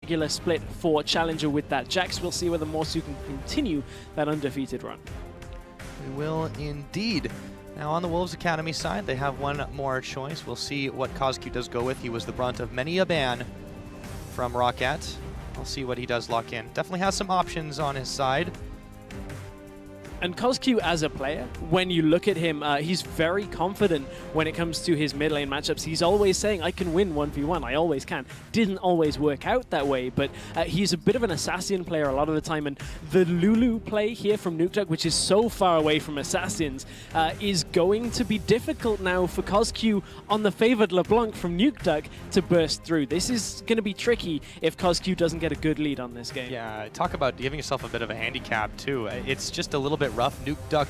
regular split for Challenger with that Jax. We'll see whether Morsu can continue that undefeated run. We will indeed. Now on the Wolves Academy side, they have one more choice. We'll see what COSQ does go with. He was the brunt of many a ban from ROCCAT. I'll see what he does lock in. Definitely has some options on his side. And COSQ as a player, when you look at him, he's very confident when it comes to his mid lane matchups. He's always saying, I can win 1v1, I always can. Didn't always work out that way, but he's a bit of an assassin player a lot of the time. And the Lulu play here from Nukeduck, which is so far away from assassins, is going to be difficult now for COSQ on the favored LeBlanc from Nukeduck to burst through. This is going to be tricky if COSQ doesn't get a good lead on this game. Yeah, talk about giving yourself a bit of a handicap too. It's just a little bit rough. Nukeduck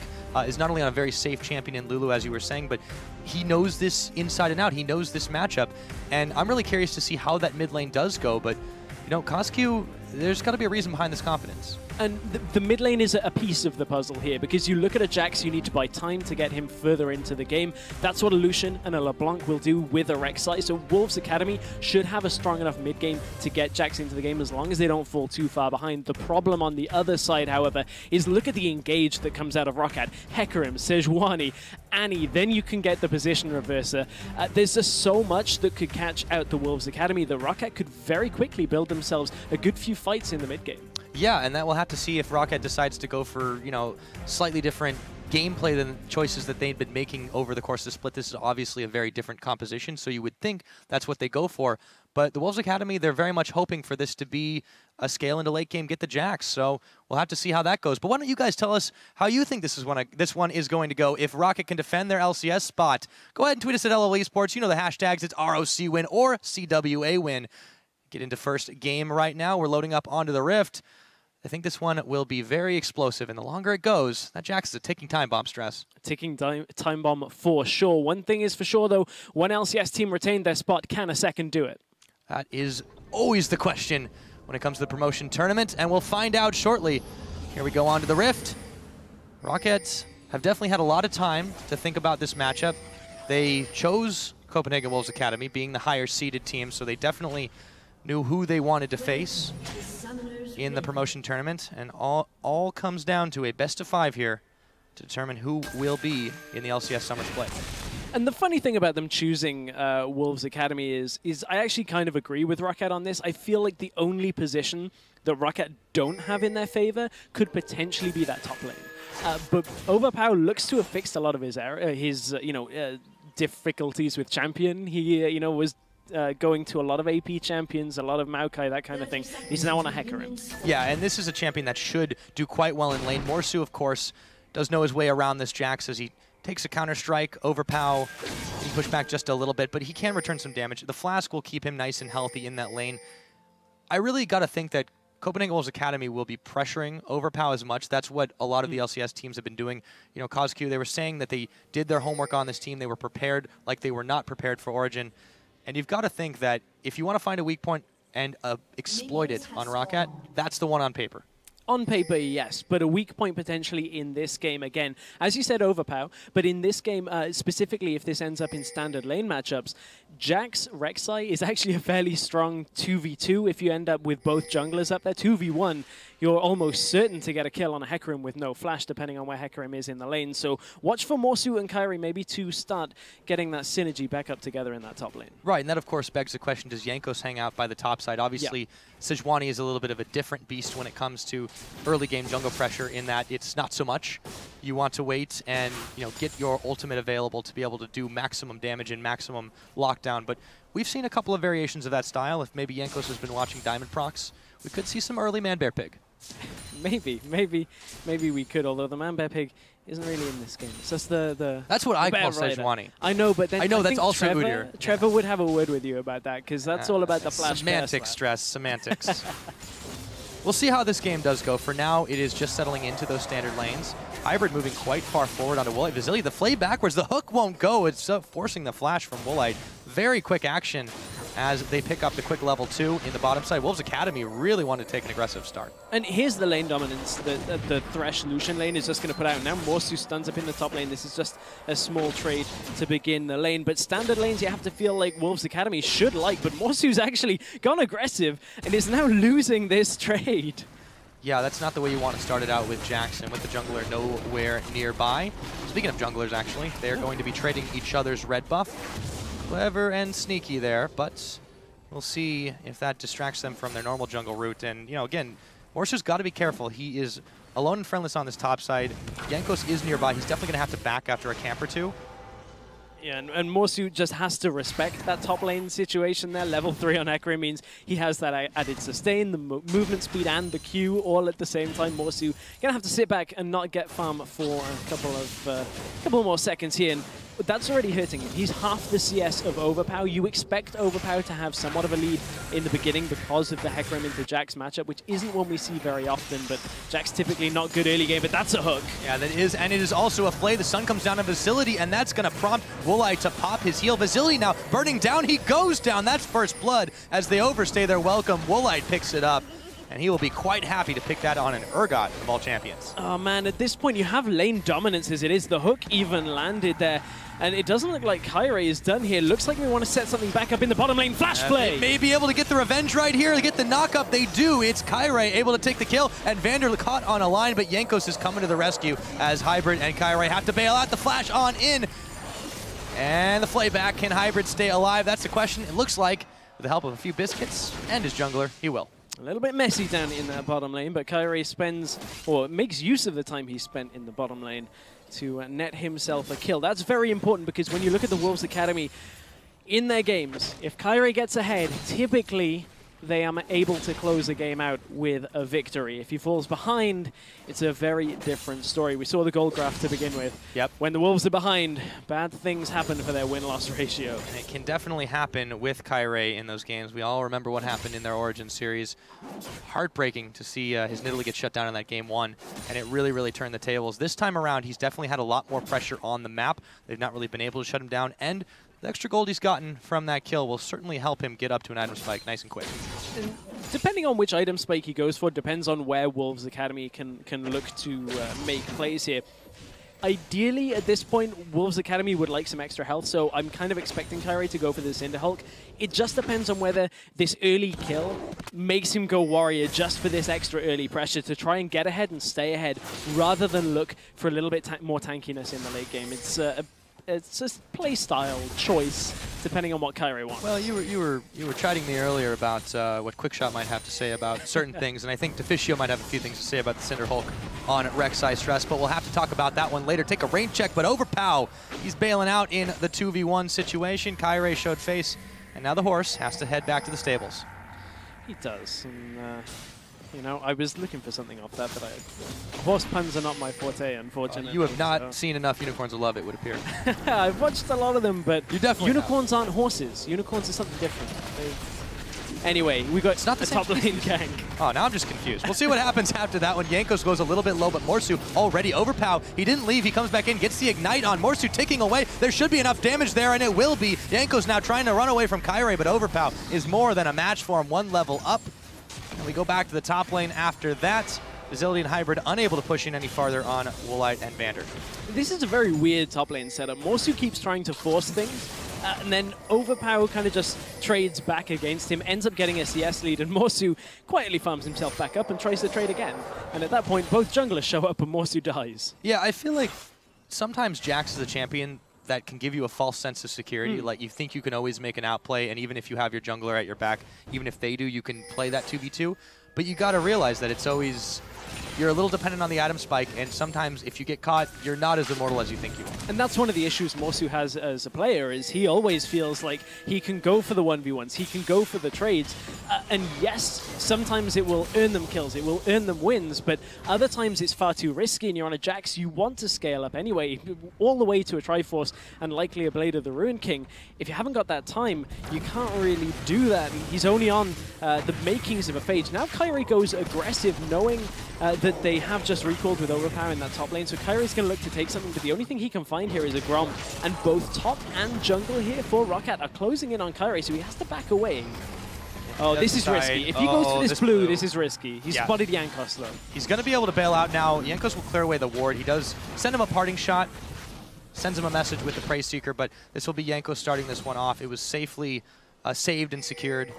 is not only on a very safe champion in Lulu, as you were saying, but he knows this inside and out. He knows this matchup, and I'm really curious to see how that mid lane does go. But you know, COSQ, there's got to be a reason behind this confidence. And the mid lane is a piece of the puzzle here, because you look at a Jax, you need to buy time to get him further into the game. That's what a Lucian and a LeBlanc will do with a Rek'Sai. So Wolves Academy should have a strong enough mid game to get Jax into the game as long as they don't fall too far behind. The problem on the other side, however, is look at the engage that comes out of ROCCAT. Hecarim, Sejuani, Annie, then you can get the position reverser. There's just so much that could catch out the Wolves Academy that ROCCAT could very quickly build themselves a good few fights in the mid game. Yeah, and that we'll have to see if ROCCAT decides to go for, you know, slightly different gameplay than choices that they've been making over the course of the split. This is obviously a very different composition, so you would think that's what they go for. But the Wolves Academy, they're very much hoping for this to be a scale into late game, get the Jax. So we'll have to see how that goes. But why don't you guys tell us how you think this one is going to go? If ROCCAT can defend their LCS spot, go ahead and tweet us at LOL Esports. You know the hashtags. It's ROC win or CWA win. Get into first game right now. We're loading up onto the Rift. I think this one will be very explosive, and the longer it goes, that Jax is a ticking time bomb, Stress. Ticking time bomb for sure. One thing is for sure, though, one LCS team retained their spot. Can a second do it? That is always the question when it comes to the promotion tournament, and we'll find out shortly. Here we go on to the Rift. ROCCAT have definitely had a lot of time to think about this matchup. They chose Copenhagen Wolves Academy, being the higher-seeded team, so they definitely knew who they wanted to face in the promotion tournament, and all comes down to a best-of-5 here to determine who will be in the LCS Summer Split. And the funny thing about them choosing Wolves Academy is I actually kind of agree with ROCCAT on this. I feel like the only position that ROCCAT don't have in their favor could potentially be that top lane. But Overpower looks to have fixed a lot of his difficulties with champion. He was going to a lot of AP champions, a lot of Maokai, that kind of thing. He's now on a Hecarim. Yeah, and this is a champion that should do quite well in lane. Morsu, of course, does know his way around this Jax as he takes a counter-strike, overpow, he push back just a little bit, but he can return some damage. The Flask will keep him nice and healthy in that lane. I really got to think that Copenhagen Wolves Academy will be pressuring Overpow as much. That's what a lot of the LCS teams have been doing. You know, COSQ, they were saying that they did their homework on this team. They were prepared like they were not prepared for Origin. And you've got to think that if you want to find a weak point and exploit it on ROCCAT, that's the one on paper. On paper, yes, but a weak point potentially in this game again. As you said, Overpow, but in this game, specifically if this ends up in standard lane matchups, Jax Rek'Sai is actually a fairly strong 2v2 if you end up with both junglers up there. 2v1, you're almost certain to get a kill on a Hecarim with no flash, depending on where Hecarim is in the lane. So watch for Morsu and Kairi maybe to start getting that synergy back up together in that top lane. Right, and that of course begs the question, does Jankos hang out by the top side? Obviously, Sejuani is a little bit of a different beast when it comes to early game jungle pressure, in that it's not so much. You want to wait and get your ultimate available to be able to do maximum damage and maximum lockdown. But we've seen a couple of variations of that style. If maybe Jankos has been watching Diamond Procs, we could see some early Man Bear Pig. Maybe we could, although the Man Bear Pig isn't really in this game. It's just the That's what I call Sejuani. I know, but then I that's also Trevor would have a word with you about that, because that's all about the flash. Semantics, Stress, semantics. We'll see how this game does go. For now, it is just settling into those standard lanes. Hybrid moving quite far forward onto Woolite. Vasily, the flay backwards, the hook won't go. It's forcing the flash from Woolite. Very quick action as they pick up the quick level 2 in the bottom side. Wolves Academy really wanted to take an aggressive start. And here's the lane dominance that the Thresh Lucian lane is just going to put out. Now Morsu stuns up in the top lane. This is just a small trade to begin the lane. But standard lanes you have to feel like Wolves Academy should like. But Morsu's actually gone aggressive and is now losing this trade. Yeah, that's not the way you want to start it out with Jackson, with the jungler nowhere nearby. Speaking of junglers, actually, they're going to be trading each other's red buff. Clever and sneaky there, but we'll see if that distracts them from their normal jungle route. And, you know, again, Morsu's got to be careful. He is alone and friendless on this top side. Jankos is nearby. He's definitely going to have to back after a camp or two. Yeah, and Morsu just has to respect that top lane situation there. Level 3 on Ekrim means he has that added sustain, the movement speed, and the Q all at the same time. Morsu gonna have to sit back and not get farm for a couple more seconds here. And that's already hurting him. He's half the CS of Overpower. You expect Overpower to have somewhat of a lead in the beginning because of the Hecarim into Jax matchup, which isn't one we see very often, but Jax typically not good early game, but that's a hook. Yeah, that is, and it is also a flay. The sun comes down on Vasily, and that's going to prompt Woolite to pop his heal. Vasily now burning down. He goes down. That's first blood as they overstay their welcome. Woolite picks it up, and he will be quite happy to pick that on an Urgot of all champions. Oh man, at this point you have lane dominance as it is. The hook even landed there. And it doesn't look like Kyrie is done here. Looks like we want to set something back up in the bottom lane. Flash play! They may be able to get the revenge right here to get the knock-up. They do. It's Kyrie able to take the kill, and Vander caught on a line, but Jankos is coming to the rescue as Hybrid and Kyrie have to bail out. The flash on in. And the flayback. Can Hybrid stay alive? That's the question. It looks like, with the help of a few biscuits and his jungler, he will. A little bit messy down in that bottom lane, but Kyrie spends, or makes use of the time he spent in the bottom lane to net himself a kill. That's very important because when you look at the Wolves Academy in their games, if Kyrie gets ahead, typically they are able to close the game out with a victory. If he falls behind, it's a very different story. We saw the gold graph to begin with. Yep. When the Wolves are behind, bad things happen for their win-loss ratio. And it can definitely happen with Kyrie in those games. We all remember what happened in their Origin series. Heartbreaking to see his Nidalee get shut down in that game 1, and it really, really turned the tables. This time around, he's definitely had a lot more pressure on the map. They've not really been able to shut him down, and the extra gold he's gotten from that kill will certainly help him get up to an item spike nice and quick. And depending on which item spike he goes for, depends on where Wolves Academy can look to make plays here. Ideally, at this point, Wolves Academy would like some extra health, so I'm kind of expecting Kyrie to go for the Cinder Hulk. It just depends on whether this early kill makes him go Warrior just for this extra early pressure to try and get ahead and stay ahead, rather than look for a little bit more tankiness in the late game. It's just play style choice, depending on what Kyrie wants. Well, you were chiding me earlier about what Quickshot might have to say about certain things, and I think Deficio might have a few things to say about the Cinder Hulk on Rek'Sai Stress, but we'll have to talk about that one later. Take a rain check, but Overpow, he's bailing out in the 2v1 situation. Kyrie showed face, and now the horse has to head back to the stables. He does, and you know, I was looking for something off that, but horse puns are not my forte, unfortunately. You have not seen enough Unicorns of Love, it would appear. I've watched a lot of them, but you definitely unicorns aren't horses. Unicorns are something different. Anyway, we got it's not the top lane gank. Oh, now I'm just confused. We'll see what happens after that one. Jankos goes a little bit low, but Morsu already Overpow. He didn't leave. He comes back in, gets the Ignite on. Morsu ticking away. There should be enough damage there, and it will be. Jankos now trying to run away from Kyrie, but Overpow is more than a match for him. One level up. And we go back to the top lane after that. Vasily and Hybrid unable to push in any farther on Woolite and Vander. This is a very weird top lane setup. Morsu keeps trying to force things, and then Overpower kind of just trades back against him, ends up getting a CS lead, and Morsu quietly farms himself back up and tries to trade again. And at that point, both junglers show up and Morsu dies. Yeah, I feel like sometimes Jax is a champion that can give you a false sense of security. Like, you think you can always make an outplay, and even if you have your jungler at your back, even if they do, you can play that 2v2. But you got to realize that it's always, you're a little dependent on the item spike, and sometimes if you get caught, you're not as immortal as you think you are. And that's one of the issues Morsu has as a player, is he always feels like he can go for the 1v1s, he can go for the trades, and yes, sometimes it will earn them kills, it will earn them wins, but other times it's far too risky, and you're on a Jax, you want to scale up anyway, all the way to a Triforce and likely a Blade of the Ruin King. If you haven't got that time, you can't really do that, and he's only on the makings of a phase. Now Kyrie goes aggressive, knowing that that they have just recalled with overpower in that top lane, so Kyrie's going to look to take something, but the only thing he can find here is a Grom, and both top and jungle here for ROCCAT are closing in on Kyrie, so he has to back away. Oh, this is risky. If he goes for this blue, this is risky. He's spotted Jankos, though. He's going to be able to bail out now. Jankos will clear away the ward. He does send him a parting shot, sends him a message with the Prey Seeker, but this will be Jankos starting this one off. It was safely saved and secured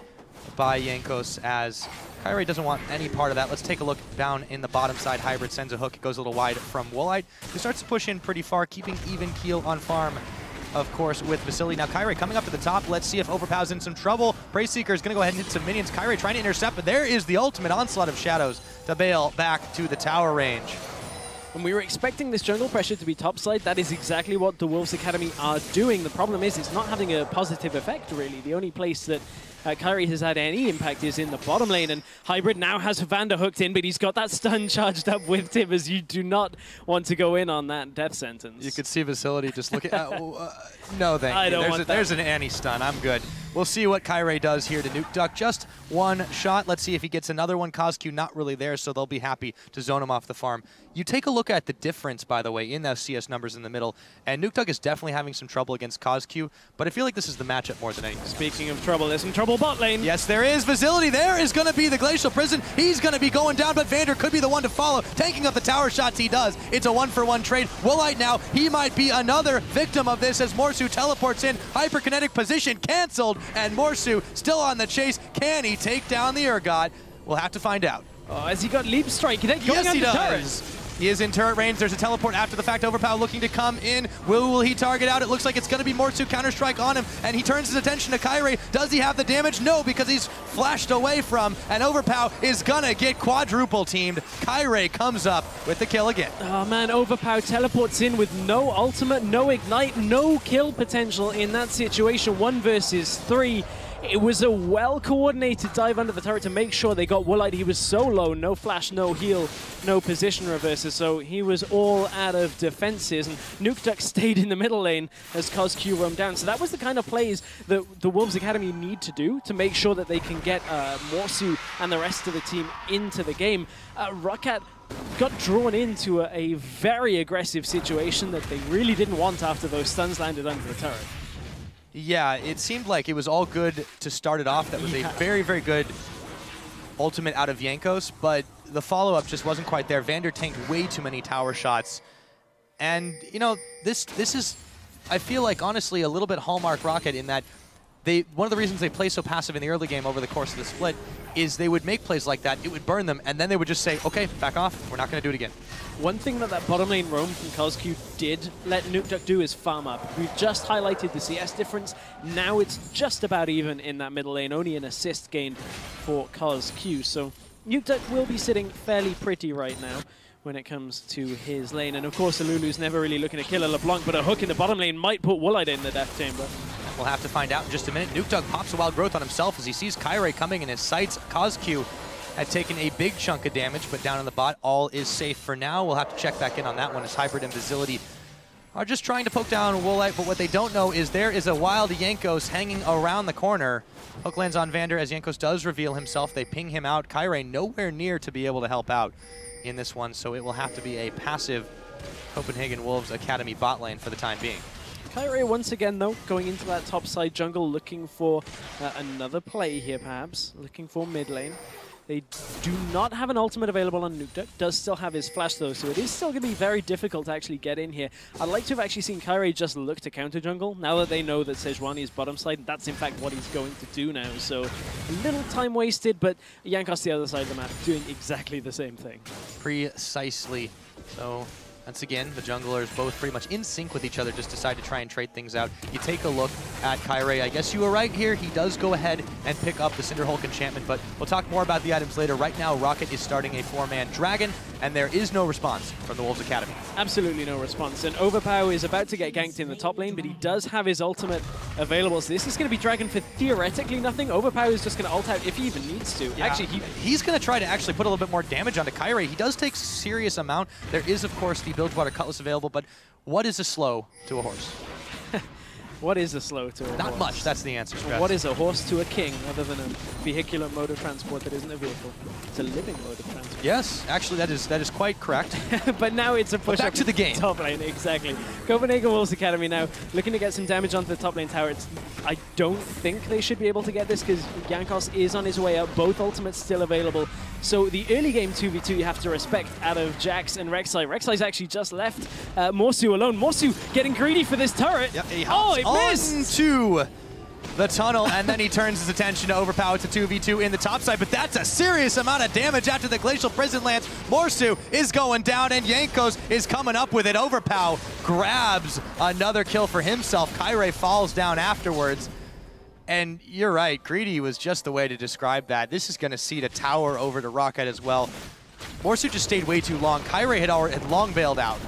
by Jankos, as Kyrie doesn't want any part of that. Let's take a look down in the bottom side. Hybrid sends a hook. It goes a little wide from Woolite, who starts to push in pretty far, keeping even keel on farm, of course, with Vasily. Now Kyrie coming up to the top. Let's see if Overpow's in some trouble. Prey Seeker is going to go ahead and hit some minions. Kyrie trying to intercept, but there is the ultimate onslaught of shadows to bail back to the tower range. And we were expecting this jungle pressure to be topside. That is exactly what the Wolves Academy are doing. The problem is it's not having a positive effect, really. The only place that Kyrie has had any impact is in the bottom lane, and Hybrid now has Vander hooked in, but he's got that stun charged up with him, as you do not want to go in on that death sentence. You could see Vasily just looking at, no thank you. There's an anti-stun, I'm good. We'll see what Kyrie does here to Nuke Duck. Just one shot. Let's see if he gets another one. CosQ not really there, so they'll be happy to zone him off the farm. You take a look at the difference, by the way, in those CS numbers in the middle, and Nuke Duck is definitely having some trouble against CosQ, but I feel like this is the matchup more than anything. Speaking of trouble, there's some trouble bot lane. Yes, there is. Vasily there is going to be the Glacial Prison. He's going to be going down, but Vander could be the one to follow. Tanking up the tower shots he does. It's a one-for-one trade. Woolite now, he might be another victim of this as Morsu teleports in. Hyperkinetic position canceled, and Morsu still on the chase. Can he take down the Urgot? We'll have to find out. Oh, has he got Leap Strike? Yes, he does. He is in turret range. There's a teleport after the fact. Overpower looking to come in. Will he target out? It looks like it's going to be Morsu Counter-Strike on him, and he turns his attention to Kyrie. Does he have the damage? No, because he's flashed away from, and Overpower is going to get quadruple teamed. Kyrie comes up with the kill again. Oh man, Overpower teleports in with no ultimate, no ignite, no kill potential in that situation. 1 versus 3. It was a well-coordinated dive under the turret to make sure they got Woolite. He was so low, no flash, no heal, no position reverses, so he was all out of defenses, and Nuke Duck stayed in the middle lane as CosQ roamed down. So that was the kind of plays that the Wolves Academy need to do to make sure that they can get Morsu and the rest of the team into the game. ROCCAT got drawn into a very aggressive situation that they really didn't want after those stuns landed under the turret. Yeah, it seemed like it was all good to start it off. That was a very, very good ultimate out of Jankos, but the follow-up just wasn't quite there. Vander tanked way too many tower shots. And, you know, this is, I feel like, honestly, a little bit hallmark ROCCAT in that one of the reasons they play so passive in the early game over the course of the split is they would make plays like that, it would burn them, and then they would just say, okay, back off, we're not going to do it again. One thing that bottom lane roam from CosQ did let Nuke Duck do is farm up. We've just highlighted the CS difference. Now it's just about even in that middle lane, only an assist gained for CosQ. So Nuke Duck will be sitting fairly pretty right now when it comes to his lane. And of course, Alulu's never really looking to kill a LeBlanc, but a hook in the bottom lane might put Woolite in the death chamber. We'll have to find out in just a minute. Nuke Duck pops a wild growth on himself as he sees Kyrie coming in his sights. CosQ had taken a big chunk of damage, but down on the bot, all is safe for now. We'll have to check back in on that one as Hybrid and Vasily are just trying to poke down Woolite, but what they don't know is there is a wild Jankos hanging around the corner. Hook lands on Vander as Jankos does reveal himself. They ping him out. Kyrie nowhere near to be able to help out in this one, so it will have to be a passive Copenhagen Wolves Academy bot lane for the time being. Kyrie once again, though, going into that top side jungle, looking for another play here, perhaps. Looking for mid lane. They do not have an ultimate available on Nuke Duck. Does still have his flash, though, so it is still going to be very difficult to actually get in here. I'd like to have actually seen Kyrie just look to counter jungle. Now that they know that Sejuani is bottom side, that's in fact what he's going to do now. So a little time wasted, but Jankos the other side of the map doing exactly the same thing. Precisely. So once again, the junglers both pretty much in sync with each other, just decide to try and trade things out. You take a look at Kyrie. I guess you were right here. He does go ahead and pick up the Cinderhulk enchantment, but we'll talk more about the items later. Right now, ROCCAT is starting a 4-man dragon, and there is no response from the Wolves Academy. Absolutely no response. And Overpower is about to get ganked in the top lane, but he does have his ultimate available. So this is going to be dragon for theoretically nothing. Overpower is just going to ult out if he even needs to. Yeah. Actually, he's going to try to actually put a little bit more damage onto Kyrie. He does take a serious amount. There is, of course, the Bilgewater Cutlass available, but what is a slow to a horse? What is a slow to a horse? Not much, that's the answer. Well, what is a horse to a king other than a vehicular mode of transport that isn't a vehicle? It's a living mode of transport. Yes, actually that is quite correct. But now it's a push back to the game. Top lane, exactly. Copenhagen Wolves Academy now looking to get some damage onto the top lane tower. I don't think they should be able to get this because Jankos is on his way up. Both ultimates still available. So the early game 2v2 you have to respect out of Jax and Rek'Sai. Rek'Sai's actually just left Morsu alone. Morsu getting greedy for this turret. Yep, he hops onto the tunnel, and then he turns his attention to overpower. It's a 2v2 in the top side, but that's a serious amount of damage after the Glacial Prison lands. Morsu is going down, and Jankos is coming up with it. Overpow grabs another kill for himself. Kyrie falls down afterwards. And you're right, greedy was just the way to describe that. This is going to seed a tower over to ROCCAT as well. Morsu just stayed way too long. Kyrie had long bailed out.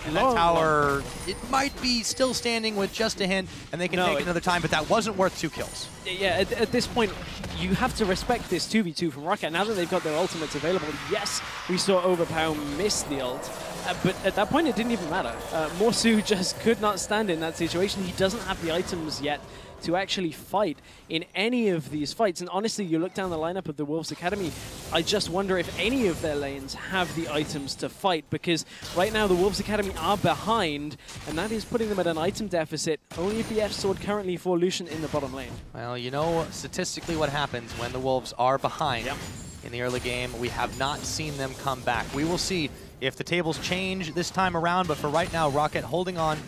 And that tower, it might be still standing with just a hint, and they can take another time, but that wasn't worth 2 kills. Yeah, at this point, you have to respect this 2v2 from ROCCAT. Now that they've got their ultimates available, yes, we saw Overpower miss the ult, but at that point, it didn't even matter. Morsu just could not stand in that situation. He doesn't have the items yet to actually fight in any of these fights. And honestly, you look down the lineup of the Wolves Academy, I just wonder if any of their lanes have the items to fight, because right now the Wolves Academy are behind, and that is putting them at an item deficit. Only a BF sword currently for Lucian in the bottom lane. Well, you know statistically what happens when the Wolves are behind in the early game. We have not seen them come back. We will see if the tables change this time around, but for right now, ROCCAT holding on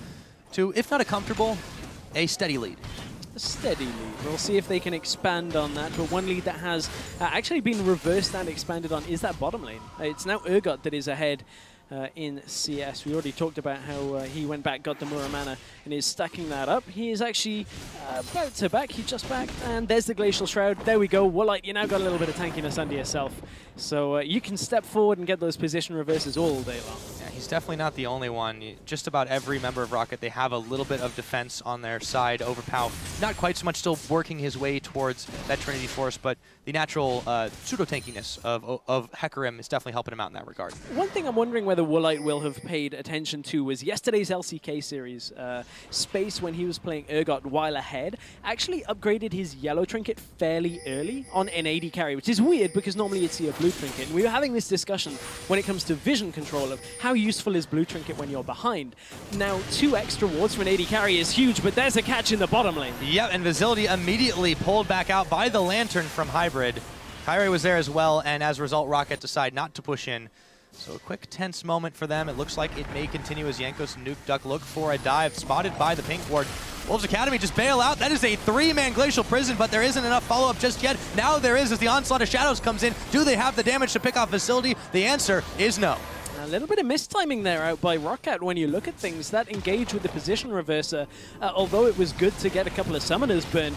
to, if not a comfortable, a steady lead. A steady lead. We'll see if they can expand on that, but one lead that has actually been reversed and expanded on is that bottom lane. It's now ROCCAT that is ahead in CS. We already talked about how he went back, got the Muramana, and is stacking that up. He is actually back to back. He just back, and there's the Glacial Shroud. There we go. Woolite, you now got a little bit of tankiness under yourself. So you can step forward and get those position reverses all day long. Yeah, he's definitely not the only one. Just about every member of ROCCAT, they have a little bit of defense on their side. Overpow, not quite so much, still working his way towards that Trinity Force, but the natural pseudo-tankiness of Hecarim is definitely helping him out in that regard. One thing I'm wondering whether Woolite will have paid attention to was yesterday's LCK series. Space, when he was playing ROCCAT while ahead, actually upgraded his yellow trinket fairly early on an AD carry, which is weird because normally you'd see a blue trinket. And we were having this discussion when it comes to vision control of how useful is blue trinket when you're behind. Now, 2 extra wards for an AD carry is huge, but there's a catch in the bottom lane. Yep, and Visility immediately pulled back out by the Lantern from Hybrid. Kyrie was there as well, and as a result, ROCCAT decide not to push in. So a quick tense moment for them. It looks like it may continue as Jankos and Nukeduck look for a dive spotted by the pink ward. Wolves Academy just bail out. That is a 3-man Glacial Prison, but there isn't enough follow-up just yet. Now there is as the Onslaught of Shadows comes in. Do they have the damage to pick off Visility? The answer is no. A little bit of mistiming there out by ROCCAT when you look at things. That engage with the position reverser, although it was good to get a couple of summoners burned,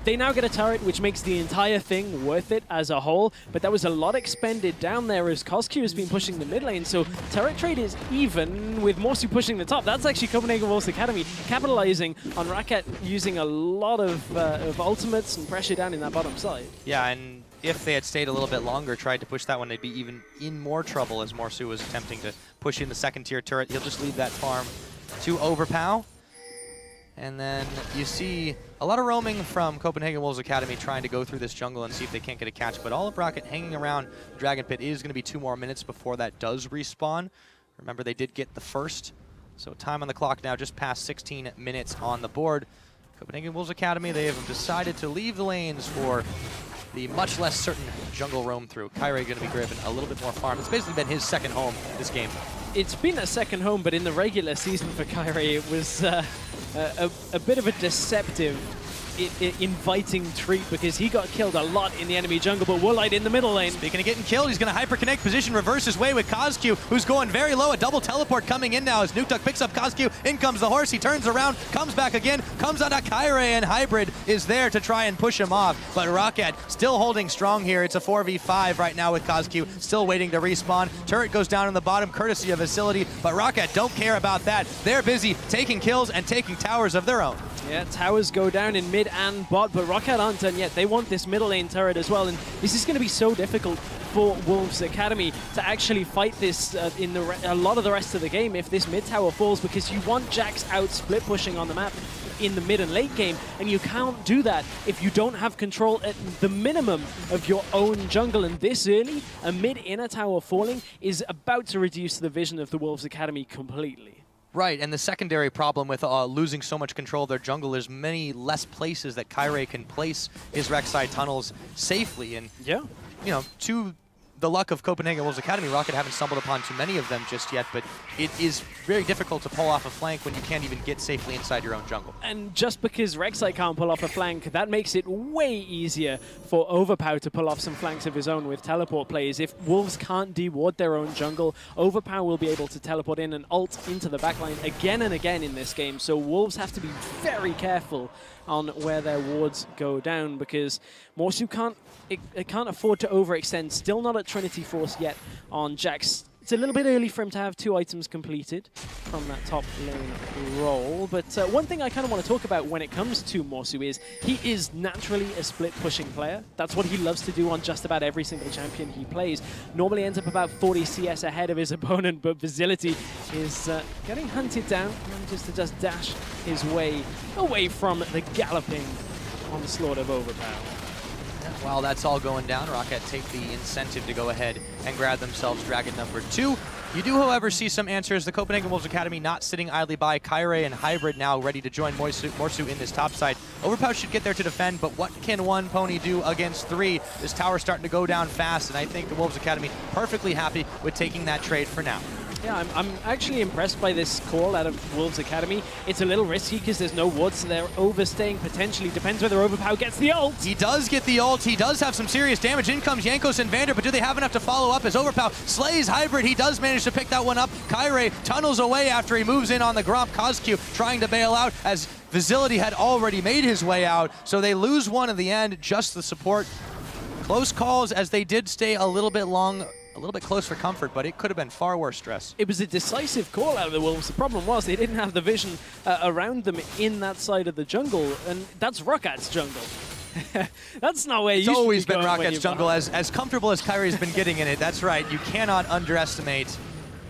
they now get a turret, which makes the entire thing worth it as a whole, but that was a lot expended down there as Cosq has been pushing the mid lane, so turret trade is even with Morsu pushing the top. That's actually Copenhagen Wolves Academy capitalizing on ROCCAT using a lot of ultimates and pressure down in that bottom side. Yeah, and if they had stayed a little bit longer, tried to push that one, they'd be even in more trouble as Morsu was attempting to push in the second-tier turret. He'll just leave that farm to Overpow. And then you see a lot of roaming from Copenhagen Wolves Academy trying to go through this jungle and see if they can't get a catch. But all of ROCCAT hanging around Dragon Pit. It is going to be 2 more minutes before that does respawn. Remember, they did get the first. So time on the clock now, just past 16 minutes on the board. Copenhagen Wolves Academy, they have decided to leave the lanes for the much less certain jungle roam through. Kyrie going to be grabbing a little bit more farm. It's basically been his second home this game. It's been a second home, but in the regular season for Kyrie, it was a bit of a deceptive, inviting treat because he got killed a lot in the enemy jungle, but Woolite in the middle lane. Speaking of getting killed, he's going to hyperconnect position, reverse his way with Cosq, who's going very low. A double teleport coming in now as Nukeduck picks up Cosq. In comes the horse. He turns around, comes back again, comes out of Kyrie, and Hybrid is there to try and push him off. But ROCCAT still holding strong here. It's a 4v5 right now with Cosq, still waiting to respawn. Turret goes down in the bottom, courtesy of Visility, but ROCCAT don't care about that. They're busy taking kills and taking towers of their own. Yeah, towers go down in mid and bot, but ROCCAT aren't done yet. They want this middle lane turret as well, and this is going to be so difficult for Wolves Academy to actually fight this in a lot of the rest of the game if this mid tower falls, because you want Jax out split pushing on the map. in the mid and late game, and you can't do that if you don't have control at the minimum of your own jungle. And this early, a mid inner tower falling is about to reduce the vision of the Wolves Academy completely. Right, and the secondary problem with losing so much control of their jungle, there's many less places that Kairi can place his Rek'Sai tunnels safely. And, yeah, you know, to the luck of Copenhagen Wolves Academy, ROCCAT haven't stumbled upon too many of them just yet, but it is very difficult to pull off a flank when you can't even get safely inside your own jungle. And just because Rek'Sai can't pull off a flank, that makes it way easier for Overpower to pull off some flanks of his own with teleport plays. If Wolves can't de-ward their own jungle, Overpower will be able to teleport in and ult into the backline again and again in this game. So Wolves have to be very careful on where their wards go down, because Morsu can't afford to overextend. Still not at Trinity Force yet on Jax. It's a little bit early for him to have 2 items completed from that top lane role. But one thing I kind of want to talk about when it comes to Morsu is he is naturally a split pushing player. That's what he loves to do on just about every single champion he plays. Normally ends up about 40 CS ahead of his opponent, but Facility is getting hunted down, manages to just dash his way away from the galloping onslaught of Overpower. While that's all going down, ROCCAT take the incentive to go ahead and grab themselves Dragon number 2. You do, however, see some answers. The Copenhagen Wolves Academy not sitting idly by. Kairi and Hybrid now ready to join Morsu in this top side. Overpower should get there to defend, but what can one pony do against 3? This tower's starting to go down fast, and I think the Wolves Academy perfectly happy with taking that trade for now. Yeah, I'm actually impressed by this call out of Wolves Academy. It's a little risky because there's no wards, so they're overstaying potentially. Depends whether Overpower gets the ult. He does get the ult. He does have some serious damage. In comes Jankos and Vander, but do they have enough to follow up as Overpower slays Hybrid? He does manage to pick that one up. Kairi tunnels away after he moves in on the Gromp. Kozq trying to bail out as Facility had already made his way out, so they lose one at the end. Just the support. Close calls as they did stay a little bit close for comfort, but it could have been far worse, Stress. It was a decisive call out of the Wolves. The problem was they didn't have the vision around them in that side of the jungle, and that's ROCCAT's jungle. That's not where you should be. It's always been ROCCAT's jungle, as comfortable as Kairi's been getting in it. That's right. You cannot underestimate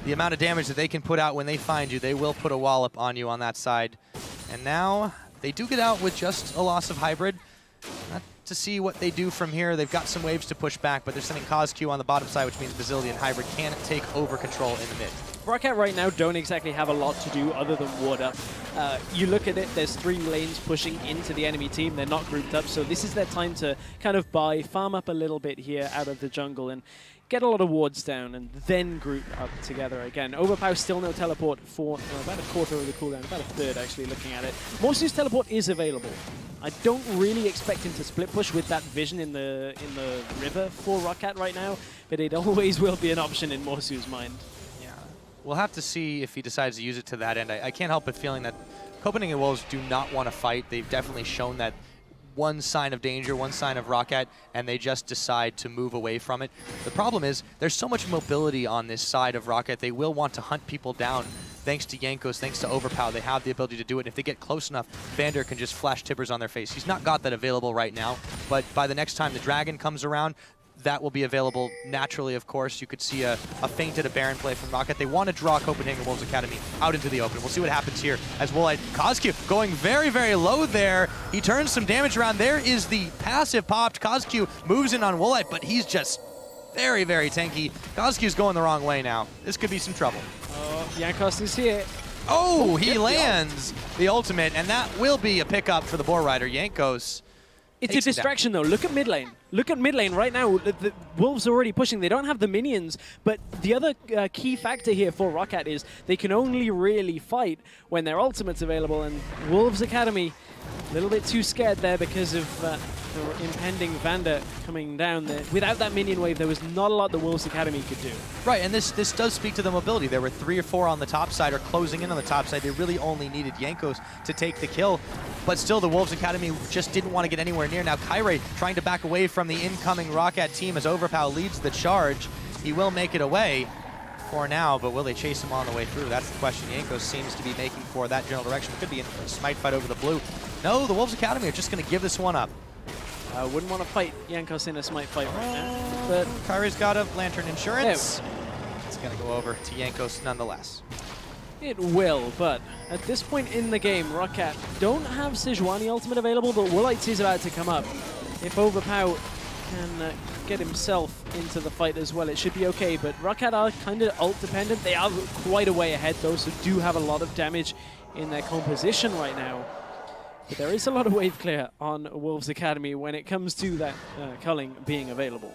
the amount of damage that they can put out when they find you. They will put a wallop on you on that side. And now they do get out with just a loss of Hybrid. Not to see what they do from here. They've got some waves to push back, but they're sending Kozq on the bottom side, which means Facility and Hybrid can't take over control in the mid. ROCCAT right now don't exactly have a lot to do other than ward up. You look at it, there's 3 lanes pushing into the enemy team. They're not grouped up, so this is their time to kind of farm up a little bit here out of the jungle and get a lot of wards down and then group up together again. Overpower still no teleport for about a quarter of the cooldown, about a third actually looking at it. Morsu's teleport is available. I don't really expect him to split push with that vision in the river for ROCCAT right now, but it always will be an option in Morsu's mind. Yeah, we'll have to see if he decides to use it to that end. I can't help but feeling that Copenhagen Wolves do not want to fight. They've definitely shown that one sign of danger, one sign of ROCCAT, and they just decide to move away from it. The problem is there's so much mobility on this side of ROCCAT. They will want to hunt people down. Thanks to Jankos, thanks to Overpower, they have the ability to do it. And if they get close enough, Vander can just flash tippers on their face. He's not got that available right now, but by the next time the Dragon comes around, that will be available naturally, of course. You could see a feint at a Baron play from ROCCAT. They want to draw Copenhagen Wolves Academy out into the open. We'll see what happens here as Woolite. Kozq going very, very low there. He turns some damage around. There is the passive popped. Kozq moves in on Woolite, but he's just very, very tanky. Kozq's going the wrong way now. This could be some trouble. Oh, Jankos is here. Oh, he lands the ultimate, and that will be a pickup for the Boar Rider. Jankos. It's a distraction, though. Look at mid lane. Look at mid lane right now. The Wolves are already pushing. They don't have the minions, but the other key factor here for ROCCAT is they can only really fight when their ultimate's available, and Wolves Academy a little bit too scared there because of the impending Vander coming down there. Without that minion wave, there was not a lot the Wolves Academy could do. Right, and this does speak to the mobility. There were 3 or 4 on the top side, or closing in on the top side. They really only needed Jankos to take the kill, but still the Wolves Academy just didn't want to get anywhere near. Now Kairi trying to back away from the incoming ROCCAT team as Overpower leads the charge. He will make it away for now, but will they chase him on the way through? That's the question Jankos seems to be making for that general direction. It could be a smite fight over the blue. No, the Wolves Academy are just going to give this one up. I wouldn't want to fight Jankos in a smite fight right now, but Kairi's got a Lantern Insurance. It's going to go over to Jankos nonetheless. It will, but at this point in the game, ROCCAT don't have Sejuani ultimate available, but Woolite is about to come up. If Overpow can get himself into the fight as well, it should be okay, but ROCCAT are kind of ult dependent. They are quite a way ahead though, so do have a lot of damage in their composition right now. But there is a lot of wave clear on Wolves Academy when it comes to that culling being available.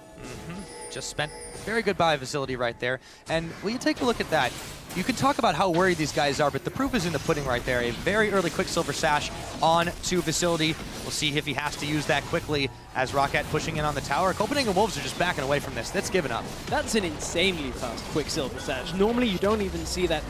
Just spent very good buy facility right there. And when you take a look at that, you can talk about how worried these guys are, but the proof is in the pudding right there. A very early Quicksilver Sash on to Facility. We'll see if he has to use that quickly as ROCCAT pushing in on the tower. Copenhagen Wolves are just backing away from this. That's given up. That's an insanely fast Quicksilver Sash. Normally you don't even see that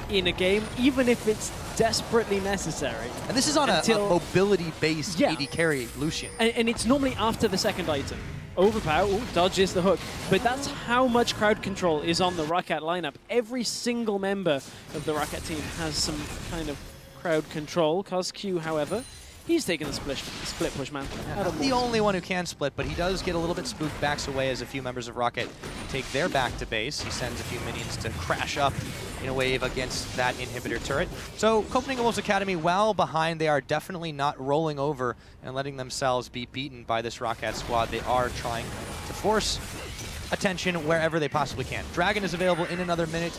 in a game, even if it's desperately necessary. And this is on a mobility-based AD carry Lucian. And it's normally after the second item. Overpower dodges the hook, but that's how much crowd control is on the ROCCAT lineup. Every single member of the ROCCAT team has some kind of crowd control. CosQ, however, he's taking the split push, man. Not the only one who can split, but he does get a little bit spooked, backs away as a few members of ROCCAT take their back to base. He sends a few minions to crash up in a wave against that inhibitor turret. So Copenhagen Wolves Academy, well behind, they are definitely not rolling over and letting themselves be beaten by this ROCCAT squad. They are trying to force attention wherever they possibly can. Dragon is available in another minute.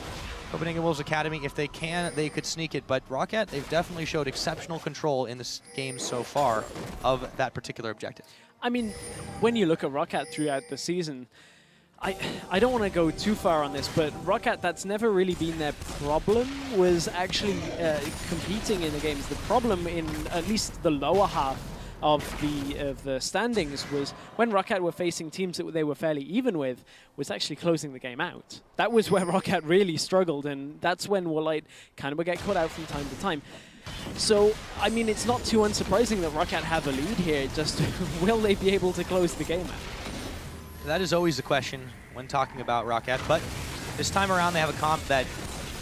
Copenhagen Wolves Academy, if they can, they could sneak it, but ROCCAT, they've definitely showed exceptional control in this game so far of that particular objective. I mean, when you look at ROCCAT throughout the season, I don't want to go too far on this, but ROCCAT, that's never really been their problem, was actually competing in the games. The problem in at least the lower half of the standings was when ROCCAT were facing teams that they were fairly even with, was actually closing the game out. That was where ROCCAT really struggled, and that's when Woolite kind of would get caught out from time to time. So, I mean, it's not too unsurprising that ROCCAT have a lead here, just will they be able to close the game out? That is always the question when talking about ROCCAT, but this time around they have a comp that,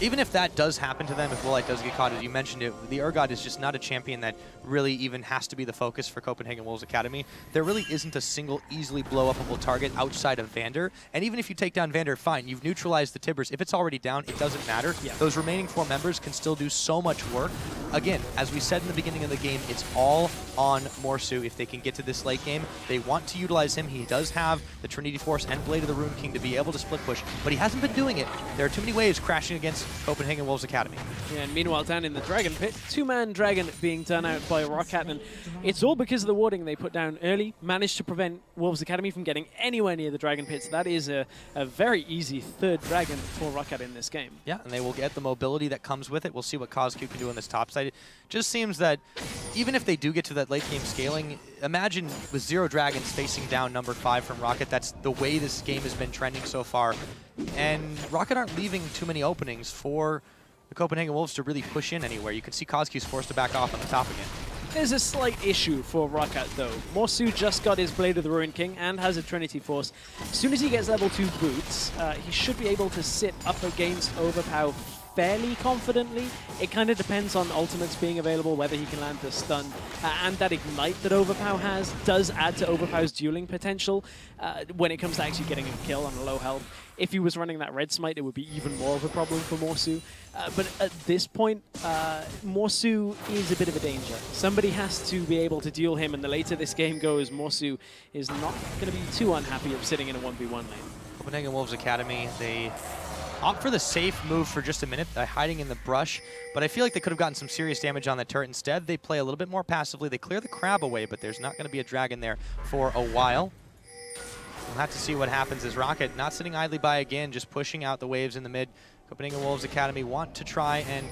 even if that does happen to them, if Woolite does get caught, as you mentioned it, the Urgot is just not a champion that really even has to be the focus for Copenhagen Wolves Academy. There really isn't a single easily blow-upable target outside of Vander, and even if you take down Vander, fine, you've neutralized the Tibbers. If it's already down, it doesn't matter. Yeah. Those remaining 4 members can still do so much work. Again, as we said in the beginning of the game, it's all on Morsu. If they can get to this late game, they want to utilize him. He does have the Trinity Force and Blade of the Rune King to be able to split push, but he hasn't been doing it. There are too many waves crashing against Copenhagen Wolves Academy. Yeah, and meanwhile, down in the Dragon Pit, 2-man Dragon being done out by ROCCAT, and it's all because of the warding they put down early, managed to prevent Wolves Academy from getting anywhere near the Dragon Pit, so that is a very easy 3rd Dragon for ROCCAT in this game. Yeah, and they will get the mobility that comes with it. We'll see what CosQ can do on this top side. It just seems that even if they do get to that late game scaling, imagine with 0 Dragons facing down number 5 from ROCCAT. That's the way this game has been trending so far. And ROCCAT aren't leaving too many openings for the Copenhagen Wolves to really push in anywhere. You can see CosQ's forced to back off on the top again. There's a slight issue for ROCCAT though. Morsu just got his Blade of the Ruin King and has a Trinity Force. As soon as he gets level 2 boots, he should be able to sit up against Overpow fairly confidently. It kind of depends on ultimates being available, whether he can land the stun. And that Ignite that Overpow has does add to Overpow's dueling potential when it comes to actually getting a kill on a low health. If he was running that Red Smite, it would be even more of a problem for Morsu. But at this point, Morsu is a bit of a danger. Somebody has to be able to duel him, and the later this game goes, Morsu is not going to be too unhappy of sitting in a 1v1 lane. Copenhagen Wolves Academy, they opt for the safe move for just a minute, hiding in the brush, but I feel like they could have gotten some serious damage on that turret. Instead, they play a little bit more passively. They clear the crab away, but there's not going to be a dragon there for a while. We'll have to see what happens as ROCCAT, not sitting idly by again, just pushing out the waves in the mid. Copenhagen Wolves Academy want to try and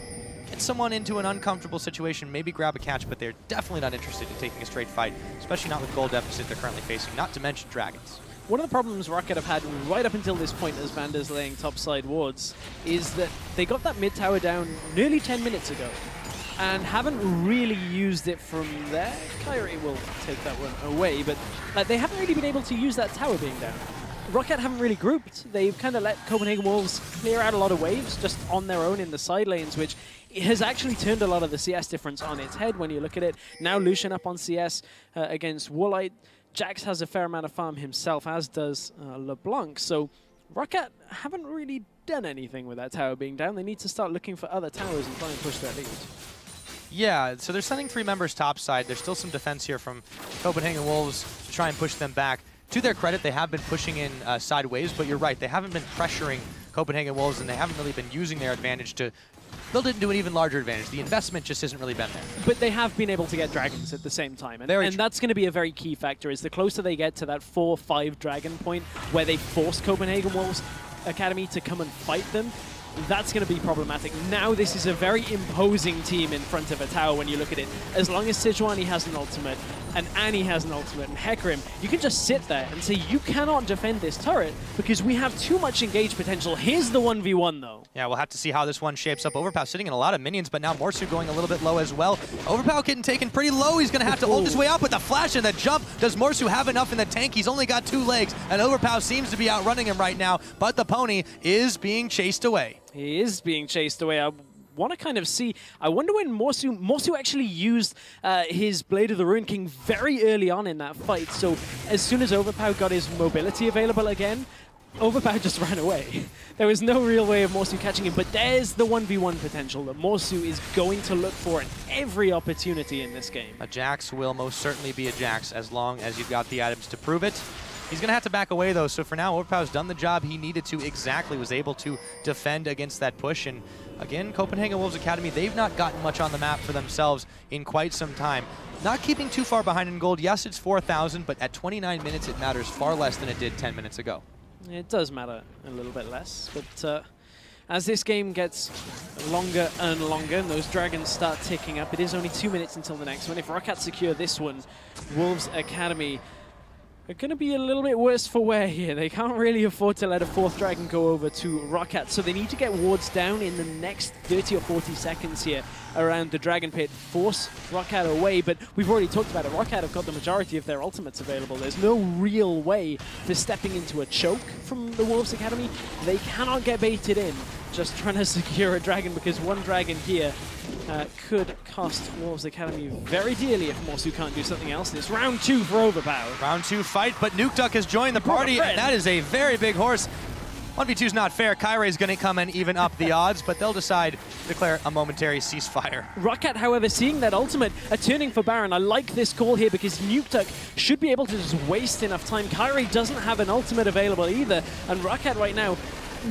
get someone into an uncomfortable situation, maybe grab a catch, but they're definitely not interested in taking a straight fight, especially not with gold deficit they're currently facing, not to mention dragons. One of the problems ROCCAT have had right up until this point as Vander's laying topside wards is that they got that mid tower down nearly 10 minutes ago and haven't really used it from there. Kyrie will take that one away, but they haven't really been able to use that tower being down. ROCCAT haven't really grouped. They've kind of let Copenhagen Wolves clear out a lot of waves just on their own in the side lanes, which has actually turned a lot of the CS difference on its head when you look at it. Now Lucian up on CS against Woolite. Jax has a fair amount of farm himself, as does LeBlanc. So ROCCAT haven't really done anything with that tower being down. They need to start looking for other towers and try and push that lead. Yeah, so they're sending 3 members top side. There's still some defense here from Copenhagen Wolves to try and push them back. To their credit, they have been pushing in sideways, but you're right, they haven't been pressuring Copenhagen Wolves, and they haven't really been using their advantage to build it into an even larger advantage. The investment just hasn't really been there. But they have been able to get dragons at the same time. And that's going to be a very key factor, is the closer they get to that 4-5 dragon point where they force Copenhagen Wolves Academy to come and fight them, that's going to be problematic. Now this is a very imposing team in front of a tower when you look at it. As long as Sejuani has an ultimate, and Annie has an ultimate, and Hecarim, you can just sit there and say, you cannot defend this turret because we have too much engaged potential. Here's the 1v1 though. Yeah, we'll have to see how this one shapes up. Overpow sitting in a lot of minions, but now Morsu going a little bit low as well. Overpow getting taken pretty low. He's going to have to ult his way out, but the flash and the jump. Does Morsu have enough in the tank? He's only got 2 legs, and Overpow seems to be outrunning him right now, but the pony is being chased away. He is being chased away. I want to kind of see, I wonder when Morsu actually used his Blade of the Ruined King very early on in that fight. So as soon as Overpow got his mobility available again, Overpow just ran away. There was no real way of Morsu catching him, but there's the 1v1 potential that Morsu is going to look for in every opportunity in this game. A Jax will most certainly be a Jax as long as you've got the items to prove it. He's going to have to back away, though, so for now, Overpow's done the job he needed to exactly, was able to defend against that push. And again, Copenhagen Wolves Academy, they've not gotten much on the map for themselves in quite some time. Not keeping too far behind in gold. Yes, it's 4,000, but at 29 minutes, it matters far less than it did 10 minutes ago. It does matter a little bit less, but as this game gets longer and longer and those dragons start ticking up, it is only 2 minutes until the next one. If ROCCAT secure this one, Wolves Academy are going to be a little bit worse for wear here. They can't really afford to let a 4th dragon go over to ROCCAT, so they need to get wards down in the next 30 or 40 seconds here around the dragon pit, force ROCCAT away, but we've already talked about it. ROCCAT have got the majority of their ultimates available. There's no real way for stepping into a choke from the Wolves Academy. They cannot get baited in just trying to secure a dragon, because one dragon here could cost Wolves Academy very dearly if Morsu can't do something else. It's round 2 for Overpow. Round 2 fight, but Nuke Duck has joined the party, and that is a very big horse. 1v2 is not fair. Kairi is going to come and even up the odds, but they'll decide to declare a momentary ceasefire. ROCCAT, however, seeing that ultimate, turning for Baron. I like this call here because Nuke Duck should be able to just waste enough time. Kairi doesn't have an ultimate available either, and ROCCAT right now,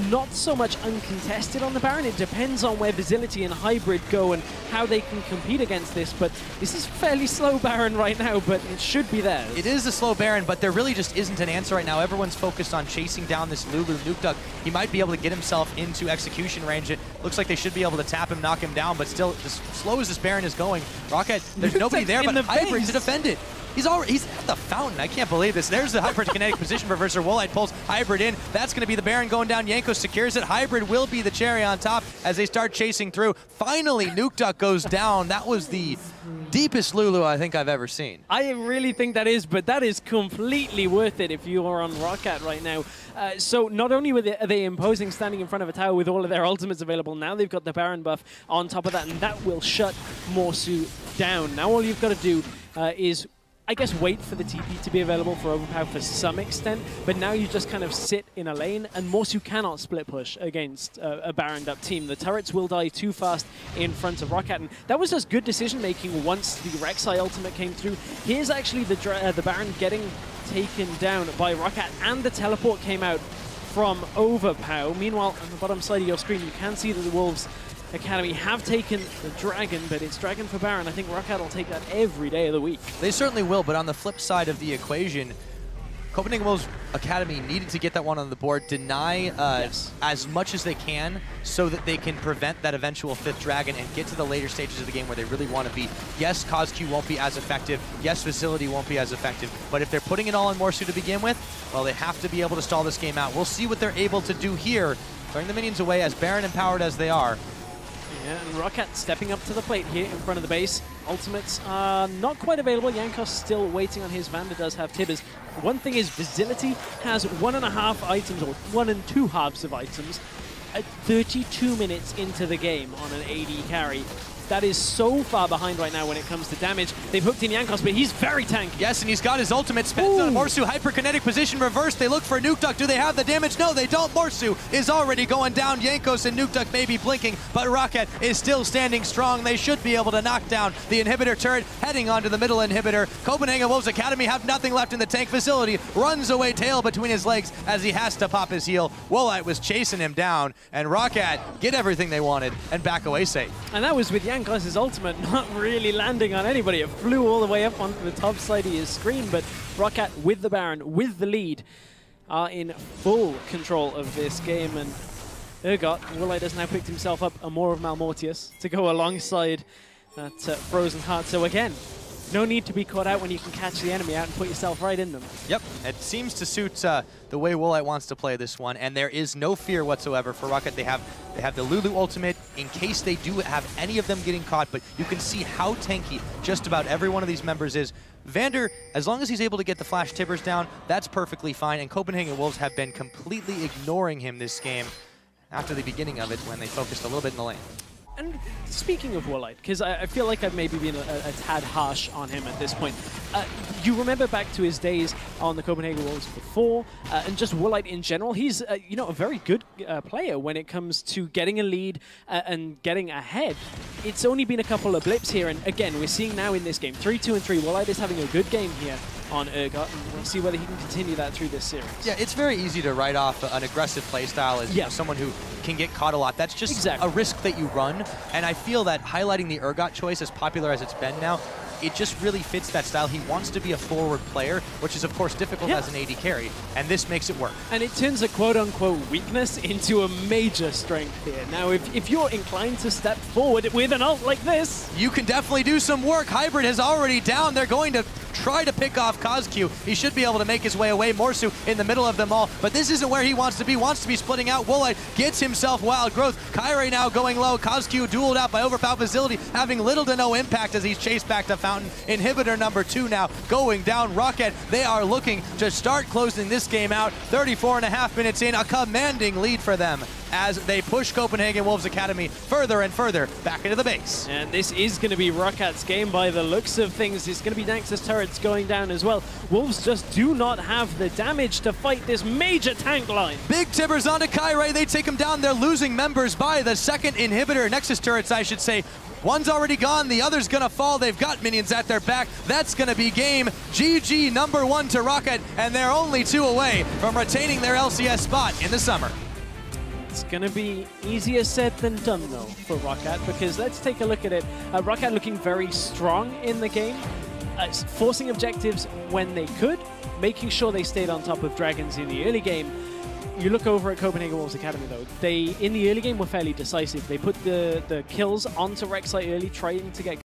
not so much uncontested on the Baron. It depends on where Visility and Hybrid go and how they can compete against this, but this is fairly slow Baron right now, but it should be there. It is a slow Baron, but there really just isn't an answer right now. Everyone's focused on chasing down this Lulu. Nuke Duck, he might be able to get himself into execution range. It looks like they should be able to tap him, knock him down, but still, as slow as this Baron is going, ROCCAT, there's nobody there but Hybrid to defend it. He's at the fountain. I can't believe this. There's the hyper-kinetic position reverser. Woolite pulls Hybrid in. That's going to be the Baron going down. Yanko secures it. Hybrid will be the cherry on top as they start chasing through. Finally, Nuke Duck goes down. That was the deepest Lulu I think I've ever seen. I really think that is, but that is completely worth it if you are on ROCCAT right now. So not only are they imposing standing in front of a tower with all of their ultimates available, now they've got the Baron buff on top of that, and that will shut Morsu down. Now all you've got to do is, I guess, wait for the TP to be available for Overpow for some extent, but now you just kind of sit in a lane, and Morsu cannot split push against a Baroned up team. The turrets will die too fast in front of ROCCAT, and that was just good decision-making once the Rek'Sai ultimate came through. Here's actually the Baron getting taken down by ROCCAT, and the teleport came out from Overpow. Meanwhile, on the bottom side of your screen, you can see that the Wolves Academy have taken the dragon, but it's dragon for Baron. I think ROCCAT will take that every day of the week. They certainly will, but on the flip side of the equation, Copenhagen Wolves Academy needed to get that one on the board, deny as much as they can so that they can prevent that eventual 5th dragon and get to the later stages of the game where they really want to be. Yes, CosQ won't be as effective. Yes, Facility won't be as effective. But if they're putting it all in Morsu to begin with, well, they have to be able to stall this game out. We'll see what they're able to do here, throwing the minions away as Baron empowered as they are. Yeah, and ROCCAT stepping up to the plate here in front of the base. Ultimates are not quite available. Yankos still waiting on his. Vander does have Tibbers. One thing is, Visility has 1.5 items, or 1 2/2 of items, at 32 minutes into the game on an AD carry. that is so far behind right now when it comes to damage. They've hooked in Jankos, but he's very tanky. Yes, and he's got his ultimate spent on Morsu. Hyperkinetic position reversed. They look for Nuke Duck. Do they have the damage? No, they don't. Morsu is already going down. Jankos and Nuke Duck may be blinking, but ROCCAT is still standing strong. They should be able to knock down the inhibitor turret, heading onto the middle inhibitor. Copenhagen Wolves Academy have nothing left in the tank facility. Runs away, tail between his legs as he has to pop his heal. Woolite was chasing him down, and ROCCAT get everything they wanted and back away safe. And that was with Jankos' ultimate not really landing on anybody. It flew all the way up onto the top side of his screen, but ROCCAT with the Baron, with the lead, are in full control of this game. And ROCCAT, Woolite has now picked himself up a more of Malmortius to go alongside that Frozen Heart. So again, no need to be caught out when you can catch the enemy out and put yourself right in them. Yep, it seems to suit the way Woolite wants to play this one, and there is no fear whatsoever for ROCCAT. They have the Lulu ultimate in case they do have any of them getting caught, but you can see how tanky just about every one of these members is. Vander, as long as he's able to get the Flash Tibbers down, that's perfectly fine, and Copenhagen Wolves have been completely ignoring him this game after the beginning of it when they focused a little bit in the lane. And speaking of Woolite, because I feel like I've maybe been a tad harsh on him at this point. You remember back to his days on the Copenhagen Wolves before, and just Woolite in general. He's you know, a very good player when it comes to getting a lead and getting ahead. It's only been a couple of blips here, and again, we're seeing now in this game, 3-2 and 3. Woolite is having a good game here on ROCCAT, and we'll see whether he can continue that through this series. Yeah, it's very easy to write off an aggressive playstyle as you know, someone who can get caught a lot. That's just a risk that you run, and I feel that highlighting the ROCCAT choice, as popular as it's been now, it just really fits that style. He wants to be a forward player, which is of course difficult as an AD carry, and this makes it work. And it turns a quote-unquote weakness into a major strength here. Now, if you're inclined to step forward with an ult like this, you can definitely do some work. Hybrid is already down. They're going to try to pick off KazQ. He should be able to make his way away. Morsu in the middle of them all, but this isn't where he wants to be. Wants to be splitting out. Woolite gets himself Wild Growth. Kyrie now going low. KazQ dueled out by Overpower Facility, having little to no impact as he's chased back to Fountain. Inhibitor number 2 now going down. ROCCAT, they are looking to start closing this game out. 34.5 minutes in, a commanding lead for them as they push Copenhagen Wolves Academy further and further back into the base. And this is going to be ROCCAT's game by the looks of things. It's going to be Nexus turrets going down as well. Wolves just do not have the damage to fight this major tank line. Big Tibbers onto Kyrie. They take him down. They're losing members by the second inhibitor. Nexus turrets, I should say. One's already gone, the other's gonna fall. They've got minions at their back. That's gonna be game. GG #1 to ROCCAT, and they're only 2 away from retaining their LCS spot in the summer. It's going to be easier said than done, though, for ROCCAT, because let's take a look at it. ROCCAT looking very strong in the game, forcing objectives when they could, making sure they stayed on top of dragons in the early game. You look over at Copenhagen Wolves Academy, though. They, in the early game, were fairly decisive. They put the kills onto Rek'Sai early, trying to get